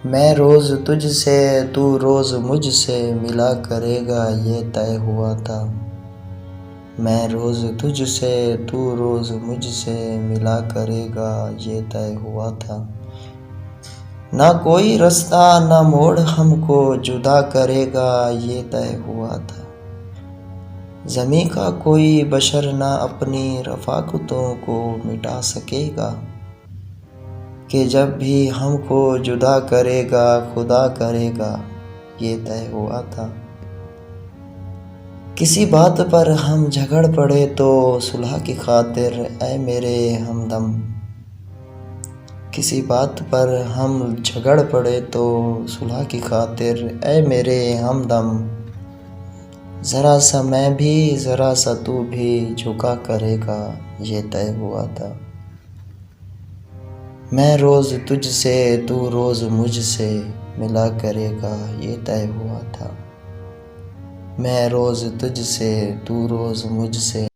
मैं रोज़ तुझसे तू रोज़ मुझसे मिला करेगा ये तय हुआ था। मैं रोज़ तुझसे तू रोज़ मुझसे मिला करेगा ये तय हुआ था। ना कोई रास्ता ना मोड़ हमको जुदा करेगा ये तय हुआ था। ज़मीं का कोई बशर ना अपनी रफ़ाक़तों को मिटा सकेगा कि जब भी हमको जुदा करेगा खुदा करेगा ये तय हुआ था। किसी बात पर हम झगड़ पड़े तो सुलह की खातिर ऐ मेरे हमदम। किसी बात पर हम झगड़ पड़े तो सुलह की खातिर ऐ मेरे हमदम। ज़रा सा मैं भी ज़रा सा तू भी झुका करेगा ये तय हुआ था। मैं रोज़ तुझसे तू रोज़ मुझसे मिला करेगा ये तय हुआ था। मैं रोज़ तुझसे तू रोज़ मुझसे